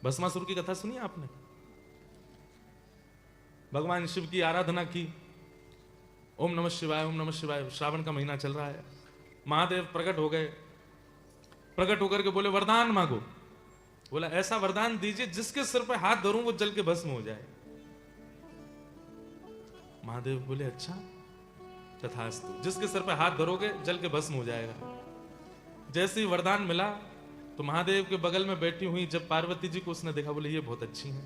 भस्मासुर की कथा सुनी आपने? भगवान शिव की आराधना की, ओम नमः शिवाय ओम नमः शिवाय। श्रावण का महीना चल रहा है, महादेव प्रकट हो गए। प्रकट होकर के बोले वरदान मांगो। बोला ऐसा वरदान दीजिए जिसके सिर पे हाथ धरूं वो जल के भस्म हो जाए। महादेव बोले अच्छा तथास्तु, जिसके सिर पे हाथ धरोगे जल के भस्म हो जाएगा। जैसे ही वरदान मिला तो महादेव के बगल में बैठी हुई जब पार्वती जी को उसने देखा, बोले ये बहुत अच्छी हैं,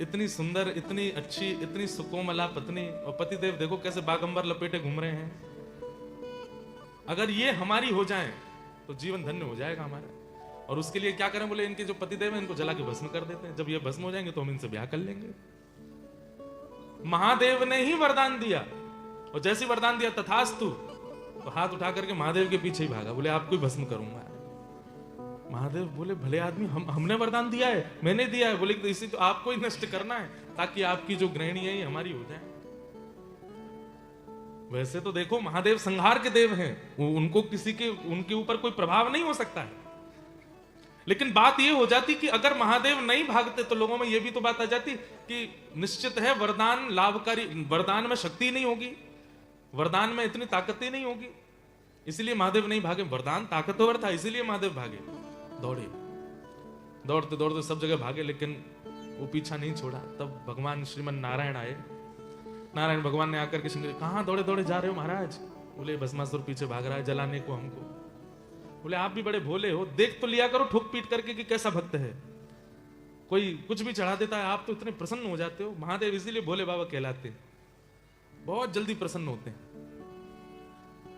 इतनी सुंदर, इतनी अच्छी, इतनी सुकोमला पत्नी, और पतिदेव देखो कैसे बागंबर लपेटे घूम रहे हैं। अगर ये हमारी हो जाएं तो जीवन धन्य हो जाएगा हमारा। और उसके लिए क्या करें? बोले इनके जो पतिदेव हैं इनको जला के भस्म कर देते हैं, जब ये भस्म हो जाएंगे तो हम इनसे ब्याह कर लेंगे। महादेव ने ही वरदान दिया, और जैसे वरदान दिया तथास्तु, तो हाथ उठा करके महादेव के पीछे ही भागा। बोले आपको ही भस्म करूंगा। महादेव बोले भले आदमी, हमने वरदान दिया है, मैंने दिया है। बोले तो इसी तो आपको ही नष्ट करना है ताकि आपकी जो गृहिणी है ये हमारी हो जाए। वैसे तो देखो महादेव संहार के देव हैं, उनको किसी के उनके ऊपर कोई प्रभाव नहीं हो सकता है। लेकिन बात ये हो जाती कि अगर महादेव नहीं भागते तो लोगों में ये भी तो बात आ जाती कि निश्चित है वरदान लाभकारी, वरदान में शक्ति नहीं होगी, वरदान में इतनी ताकत ही नहीं होगी, इसलिए महादेव नहीं भागे। वरदान ताकतवर था इसीलिए महादेव भागे। दौड़े, दौड़ते दौड़ते सब जगह भागे, लेकिन वो पीछा नहीं छोड़ा। तब भगवान श्रीमन नारायण आए। नारायण भगवान ने आकर के शंकर, कहां दौड़े दौड़े जा रहे हो महाराज? बोले भस्मासुर पीछे भाग रहा है जलाने को हमको। बोले आप भी बड़े भोले हो, देख तो लिया करो ठोक पीट करके कि कैसा भक्त है, कोई कुछ भी चढ़ा देता है, आप तो इतने प्रसन्न हो जाते हो। महादेव इसीलिए भोले बाबा कहलाते हैं, बहुत जल्दी प्रसन्न होते हैं।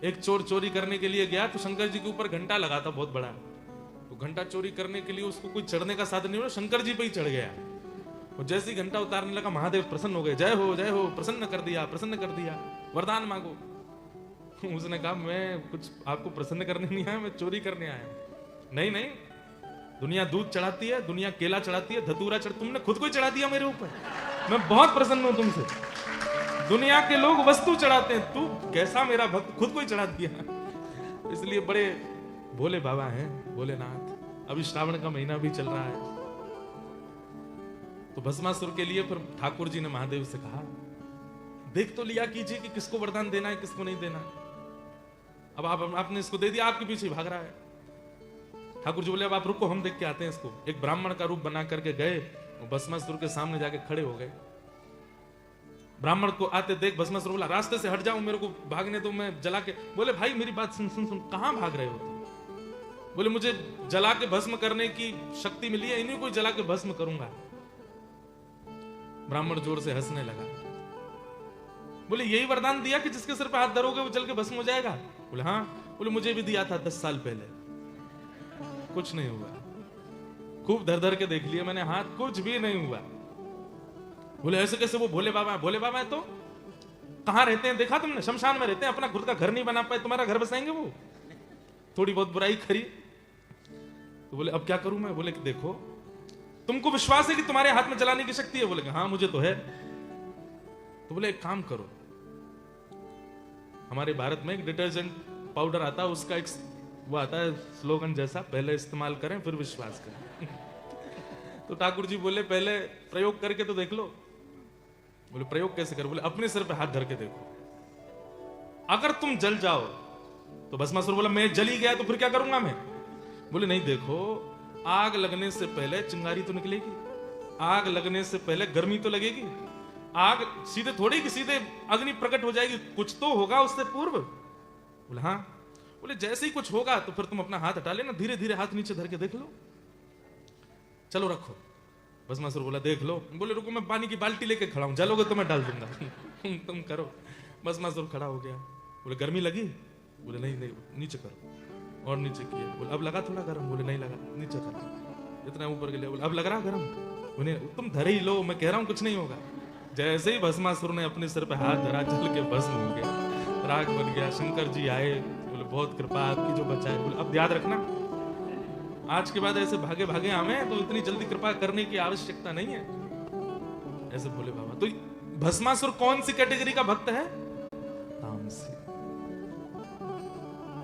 एक चोर चोरी करने के लिए गया तो शंकर जी के ऊपर घंटा लगा था बहुत बड़ा, तो घंटा चोरी करने के लिए उसको कोई चढ़ने का साधन नहीं हुआ, शंकर जी पे ही चढ़ गया। और जैसे ही घंटा उतारने लगा महादेव प्रसन्न हो गए, जय हो प्रसन्न कर दिया, प्रसन्न कर दिया, वरदान मांगो। उसने कहा मैं कुछ आपको प्रसन्न करने नहीं आया, मैं चोरी करने आया। नहीं नहीं, दुनिया दूध चढ़ाती है, दुनिया केला चढ़ाती है, धतूरा तुमने खुद को ही चढ़ा दिया मेरे ऊपर, मैं बहुत प्रसन्न हूं तुमसे। दुनिया के लोग वस्तु चढ़ाते हैं, तू कैसा मेरा भक्त खुद को ही चढ़ा दिया। इसलिए बड़े भोले बाबा हैं भोलेनाथ। अभी श्रावण का महीना भी चल रहा है, तो भस्मासुर के लिए फिर ठाकुर जी ने महादेव से कहा देख तो लिया कीजिए कि किसको वरदान देना है किसको नहीं देना। अब आपने इसको दे दिया, आपके पीछे भाग रहा है। ठाकुर जी बोले अब आप रुको, हम देख के आते हैं इसको। एक ब्राह्मण का रूप बना करके गए, भस्मासुर के सामने जाके खड़े हो गए। ब्राह्मण को आते देख भस्मासुर बोला रास्ते से हट जाओ, मेरे को भागने दो, मैं जला के। बोले भाई मेरी बात सुन सुन सुन, कहां भाग रहे हो तुम? बोले मुझे जला के भस्म करने की शक्ति मिली है, इन्हीं को जला के भस्म करूंगा। ब्राह्मण जोर से हंसने लगा। बोले यही वरदान दिया कि जिसके सिर पे हाथ धरोगे वो जल के भस्म हो जाएगा? बोले हाँ। बोले मुझे भी दिया था 10 साल पहले, कुछ नहीं हुआ। खूब धर धर के देख लिया मैंने हाथ, कुछ भी नहीं हुआ। बोले ऐसे कैसे? वो भोले बाबा है। भोले बाबा है तो कहां रहते हैं देखा तुमने? शमशान में रहते हैं, अपना खुद का घर नहीं बना पाए, तुम्हारा घर बसाएंगे वो? थोड़ी बहुत बुराई करी तो बोले अब क्या करूं मैं? बोले कि देखो तुमको विश्वास है कि तुम्हारे हाथ में जलाने की शक्ति है? बोले कि हाँ मुझे तो है। तो बोले एक काम करो, हमारे भारत में एक डिटर्जेंट पाउडर आता है, उसका एक वो आता है स्लोगन जैसा, पहले इस्तेमाल करें फिर विश्वास करें। तो ठाकुर जी बोले पहले प्रयोग करके तो देख लो। बोले प्रयोग कैसे करो? बोले अपने सिर पे हाथ धर के देखो, अगर तुम जल जाओ तो भस्मासुर बोला मैं जल ही गया तो फिर क्या करूंगा मैं? बोले नहीं, देखो आग लगने से पहले चिंगारी तो निकलेगी, आग लगने से पहले गर्मी तो लगेगी, आग सीधे थोड़ी कि सीधे अग्नि प्रकट हो जाएगी, कुछ तो होगा उससे पूर्व। बोले हाँ। बोले जैसे ही कुछ होगा तो फिर तुम अपना हाथ हटा लेना, धीरे धीरे हाथ नीचे धर के देख लो, चलो रखो। भस्मासुर बोला देख लो। बोले रुको मैं पानी की बाल्टी लेके खड़ा हूं, जलोगे तो मैं डाल दूंगा। तुम करो। भस्मासुर खड़ा हो गया। बोले गर्मी लगी? बोले नहीं नहीं, नीचे करो। और नीचे किया। बोले अब लगा थोड़ा गर्म? बोले नहीं लगा। नीचे करो, इतना ऊपर के लिए। बोले अब लग रहा गर्म? उन्हें तुम धरे ही लो, मैं कह रहा हूं कुछ नहीं होगा। जैसे ही भस्मासुर ने अपने सिर पे हाथ धरा, जल के भस्म हो गया, राख बन गया। शंकर जी आए, बोले बहुत कृपा आपकी जो बचाए। बोले अब याद रखना आज के बाद ऐसे भागे भागे आवे तो इतनी जल्दी कृपा करने की आवश्यकता नहीं है। ऐसे बोले बाबा। तो भस्मासुर कौन सी कैटेगरी का भक्त है? तामसी।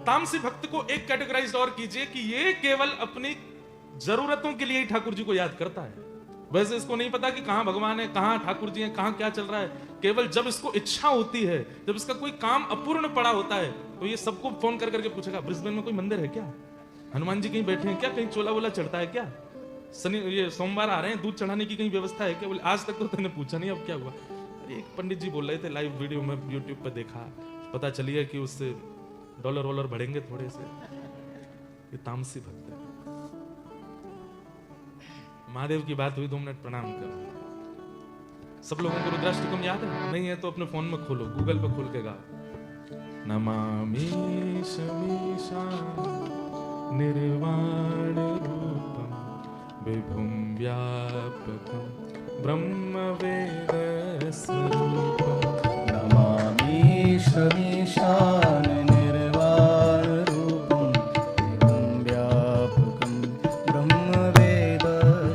तामसी भक्त को एक कैटेगराइज और कीजिए कि ये केवल अपनी जरूरतों के लिए ही ठाकुर जी को याद करता है। वैसे इसको नहीं पता कि कहां भगवान है, कहां ठाकुर जी हैं, कहां क्या चल रहा है। केवल जब इसको इच्छा होती है, जब इसका कोई काम अपूर्ण पड़ा होता है, तो ये सबको फोन कर करके पूछेगा ब्रिस्बेन में कोई मंदिर है क्या, हनुमान जी कहीं बैठे हैं क्या, कहीं चोला वोला चढ़ता है क्या, शनि ये सोमवार आ रहे हैं, दूध चढ़ाने की कहीं व्यवस्था है क्या। बोले आज तक तो तूने पूछा नहीं, अब क्या हुआ। अरे एक पंडित जी बोल रहे थे, लाइव वीडियो में यूट्यूब पर देखा, पता चली है कि उससे डॉलर वॉलर बढ़ेंगे थोड़े से। ये तामसी भक्त है। महादेव की बात हुई, 2 मिनट प्रणाम करो। सब लोगों को रुद्राष्टकम याद है? नहीं है तो अपने फोन में खोलो, गूगल पे खोल के गाओ। नमामि शमीशा निर्वाण रूपम विभुम व्यापकम ब्रह्म वेद स्वरूपम। नमामि शमीशान निर्वाण रूपम विभुं व्यापकं ब्रह्म वेद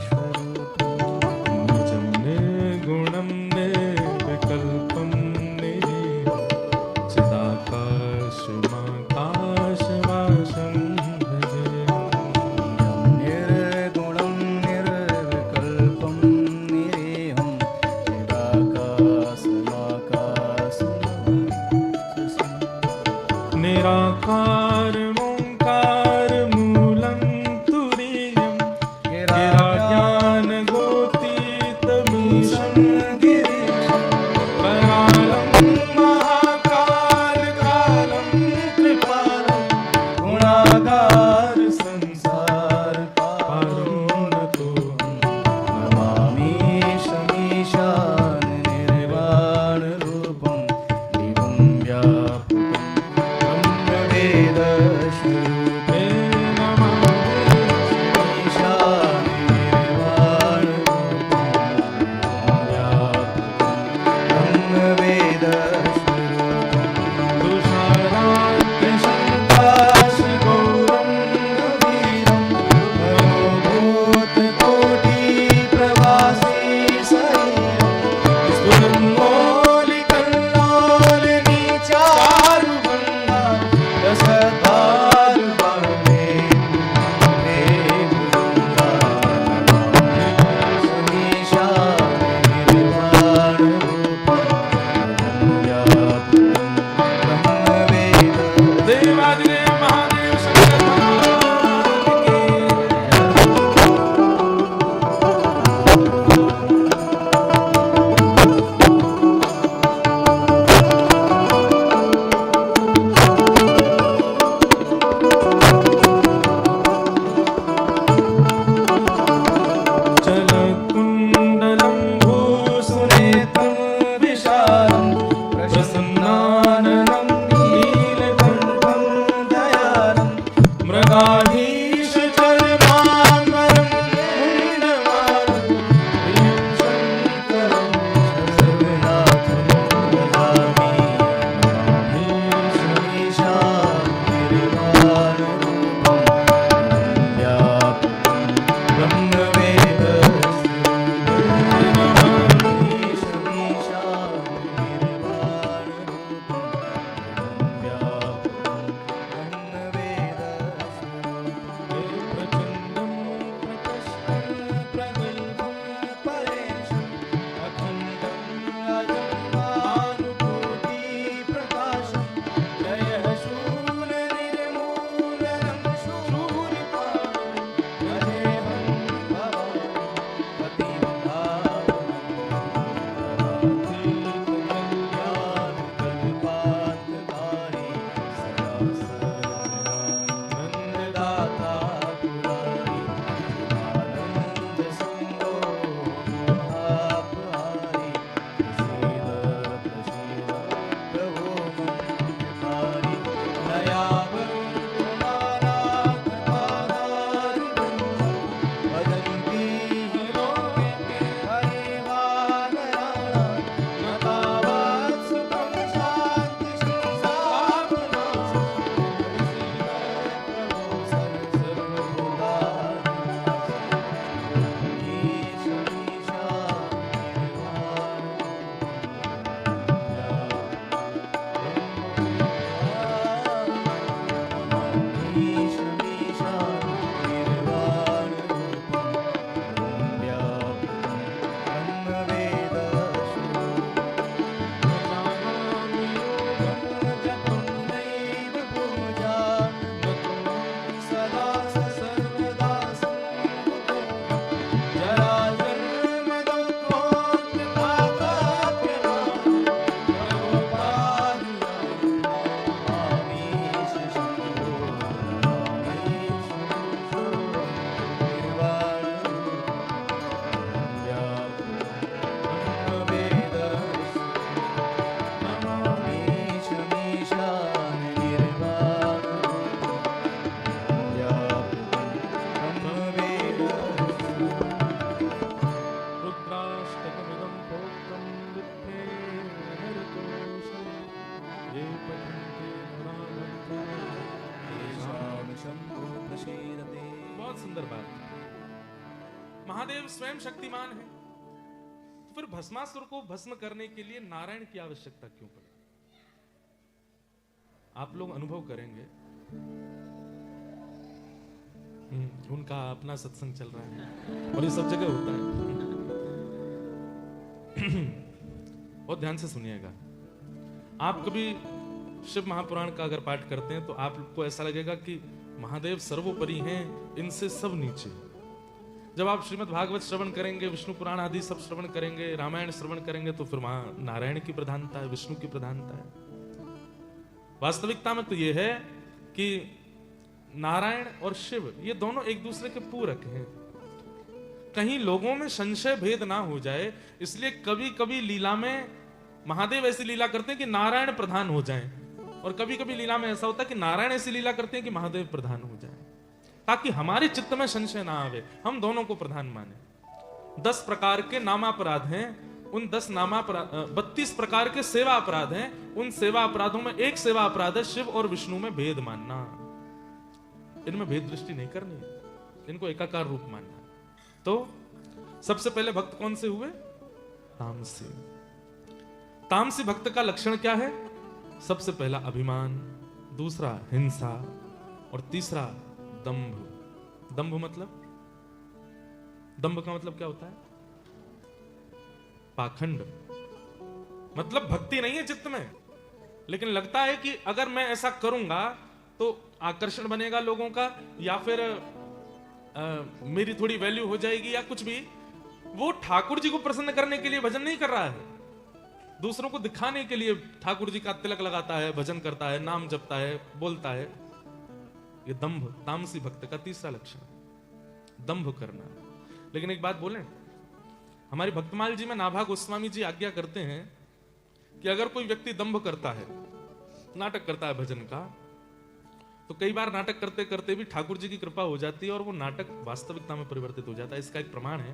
स्वरूपम। निजं निर्गुणं निर्विकल्पं निरीहं चिदाकाशमाकाशवासं भजेऽहम्। निर्गुणं निर्विकल्पं निरीहं चिदाकाशमाकाशवासं महादेव स्वयं शक्तिमान है, तो फिर भस्मासुर को भस्म करने के लिए नारायण की आवश्यकता क्यों पड़ी? आप लोग अनुभव करेंगे, उनका अपना सत्संग चल रहा है और ये सब जगह होता है। बहुत ध्यान से सुनिएगा। आप कभी शिव महापुराण का अगर पाठ करते हैं तो आपको ऐसा लगेगा कि महादेव सर्वोपरि हैं, इनसे सब नीचे। जब आप श्रीमद् भागवत श्रवण करेंगे, विष्णु पुराण आदि सब श्रवण करेंगे, रामायण श्रवण करेंगे, तो फिर वहां नारायण की प्रधानता है, विष्णु की प्रधानता है। वास्तविकता में तो यह है कि नारायण और शिव ये दोनों एक दूसरे के पूरक हैं। कहीं लोगों में संशय भेद ना हो जाए, इसलिए कभी कभी लीला में महादेव ऐसी लीला करते हैं कि नारायण प्रधान हो जाएं, और कभी कभी लीला में ऐसा होता है कि नारायण ऐसी लीला करते हैं कि महादेव प्रधान हो जाएं, ताकि हमारे चित्त में संशय ना आवे, हम दोनों को प्रधान माने। 10 प्रकार के नामापराध हैं, उन 10 नामापराध 32 प्रकार के सेवा अपराध हैं। उन सेवा अपराधों में एक सेवा अपराध है शिव और विष्णु में भेद मानना। इनमें भेद दृष्टि नहीं करनी, इनको एकाकार रूप मानना। तो सबसे पहले भक्त कौन से हुए? तामसी। तामसी भक्त का लक्षण क्या है? सबसे पहला अभिमान, दूसरा हिंसा, और तीसरा दंभ। दंभ मतलब, दंभ का मतलब क्या होता है? पाखंड। मतलब भक्ति नहीं है चित्त में, लेकिन लगता है कि अगर मैं ऐसा करूंगा तो आकर्षण बनेगा लोगों का, या फिर मेरी थोड़ी वैल्यू हो जाएगी, या कुछ भी। वो ठाकुर जी को प्रसन्न करने के लिए भजन नहीं कर रहा है, दूसरों को दिखाने के लिए ठाकुर जी का तिलक लगाता है, भजन करता है, नाम जपता है, बोलता है। ये दंभ, तामसी भक्त का तीसरा लक्षण, दंभ करना। लेकिन एक बात बोलें, हमारी भक्तमाल जी में नाभा गोस्वामी जी आज्ञा करते हैं कि अगर कोई व्यक्ति दंभ करता है, नाटक करता है भजन का, तो कई बार नाटक करते करते भी ठाकुर जी की कृपा हो जाती है और वो नाटक वास्तविकता में परिवर्तित हो जाता है। इसका एक प्रमाण है